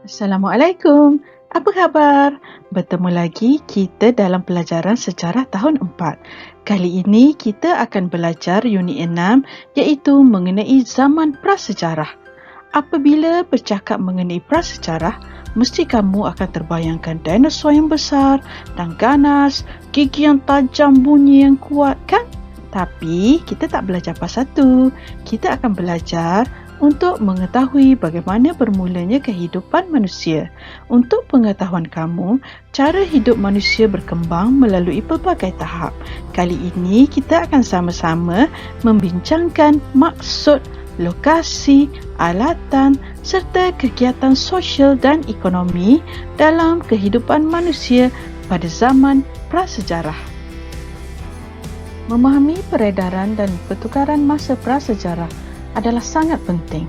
Assalamualaikum. Apa khabar? Bertemu lagi kita dalam pelajaran sejarah tahun 4. Kali ini kita akan belajar unit 6 iaitu mengenai zaman prasejarah. Apabila bercakap mengenai prasejarah, mesti kamu akan terbayangkan dinosaur yang besar dan ganas, gigi yang tajam, bunyi yang kuat, kan? Tapi kita tak belajar pasal tu. Kita akan belajar untuk mengetahui bagaimana bermulanya kehidupan manusia. Untuk pengetahuan kamu, cara hidup manusia berkembang melalui pelbagai tahap. Kali ini kita akan sama-sama membincangkan maksud, lokasi, alatan serta kegiatan sosial dan ekonomi dalam kehidupan manusia pada zaman prasejarah. Memahami peredaran dan pertukaran masa prasejarah adalah sangat penting.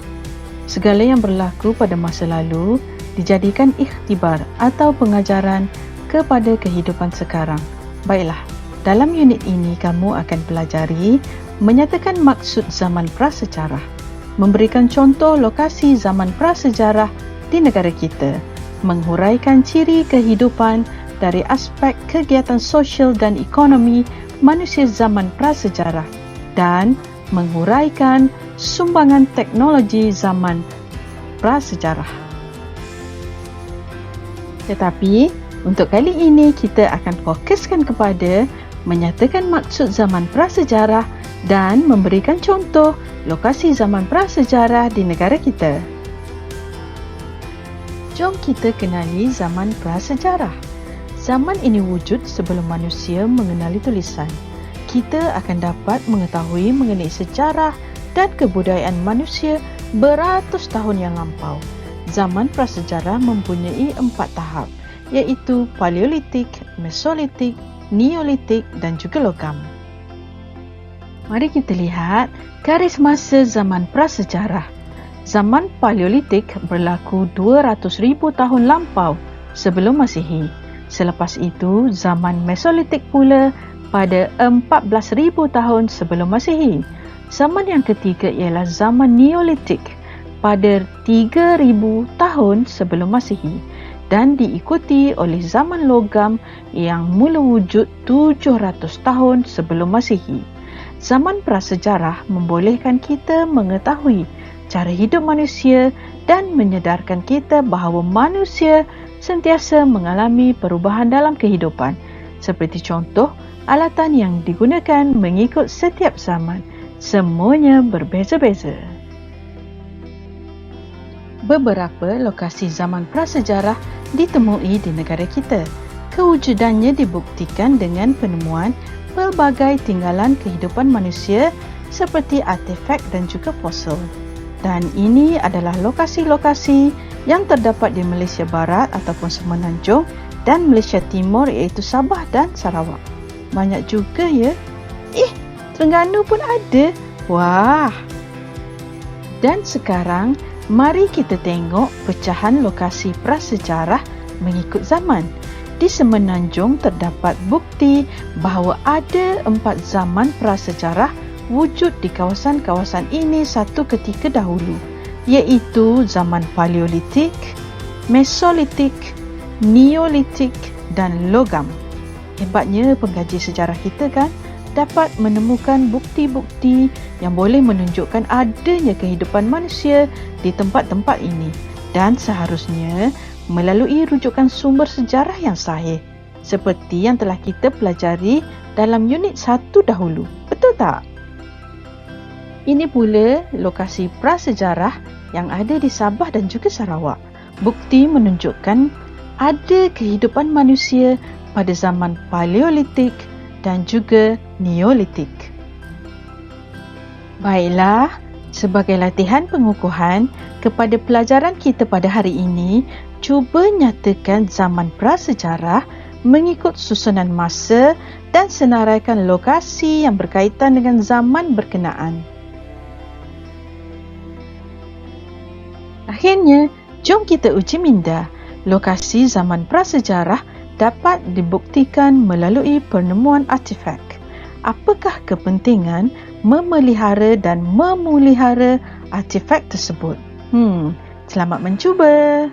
Segala yang berlaku pada masa lalu dijadikan ikhtibar atau pengajaran kepada kehidupan sekarang. Baiklah, dalam unit ini kamu akan pelajari menyatakan maksud zaman prasejarah, memberikan contoh lokasi zaman prasejarah di negara kita, menghuraikan ciri kehidupan dari aspek kegiatan sosial dan ekonomi manusia zaman prasejarah dan menghuraikan sumbangan teknologi zaman prasejarah. Tetapi untuk kali ini kita akan fokuskan kepada menyatakan maksud zaman prasejarah dan memberikan contoh lokasi zaman prasejarah di negara kita. Jom kita kenali zaman prasejarah. Zaman ini wujud sebelum manusia mengenali tulisan. Kita akan dapat mengetahui mengenai sejarah dan kebudayaan manusia beratus tahun yang lampau. Zaman prasejarah mempunyai 4 tahap, iaitu Paleolitik, Mesolitik, Neolitik dan juga logam. Mari kita lihat garis masa zaman prasejarah. Zaman Paleolitik berlaku 200,000 tahun lampau sebelum Masihi. Selepas itu, zaman Mesolitik pula pada 14,000 tahun sebelum Masihi. Zaman yang ketiga ialah zaman Neolitik pada 3,000 tahun sebelum Masihi dan diikuti oleh zaman logam yang mula wujud 700 tahun sebelum Masihi. Zaman prasejarah membolehkan kita mengetahui cara hidup manusia dan menyedarkan kita bahawa manusia sentiasa mengalami perubahan dalam kehidupan. Seperti contoh, alatan yang digunakan mengikut setiap zaman. Semuanya berbeza-beza. Beberapa lokasi zaman prasejarah ditemui di negara kita. Kewujudannya dibuktikan dengan penemuan pelbagai tinggalan kehidupan manusia seperti artefak dan juga fosil. Dan ini adalah lokasi-lokasi yang terdapat di Malaysia Barat ataupun Semenanjung dan Malaysia Timur iaitu Sabah dan Sarawak. Banyak juga ya. Terengganu pun ada. Wah. Dan sekarang mari kita tengok pecahan lokasi prasejarah mengikut zaman. Di Semenanjung terdapat bukti bahawa ada 4 zaman prasejarah wujud di kawasan-kawasan ini satu ketika dahulu, iaitu zaman Paleolitik, Mesolitik, Neolitik dan logam. Hebatnya pengkaji sejarah kita kan, dapat menemukan bukti-bukti yang boleh menunjukkan adanya kehidupan manusia di tempat-tempat ini dan seharusnya melalui rujukan sumber sejarah yang sahih seperti yang telah kita pelajari dalam unit 1 dahulu. Betul tak? Ini pula lokasi prasejarah yang ada di Sabah dan juga Sarawak. Bukti menunjukkan ada kehidupan manusia pada zaman Paleolitik dan juga Neolitik. Baiklah, sebagai latihan pengukuhan kepada pelajaran kita pada hari ini, cuba nyatakan zaman prasejarah mengikut susunan masa dan senaraikan lokasi yang berkaitan dengan zaman berkenaan. Akhirnya, jom kita uji minda. Lokasi zaman prasejarah dapat dibuktikan melalui penemuan artefak. Apakah kepentingan memelihara dan memelihara artefak tersebut? Selamat mencuba!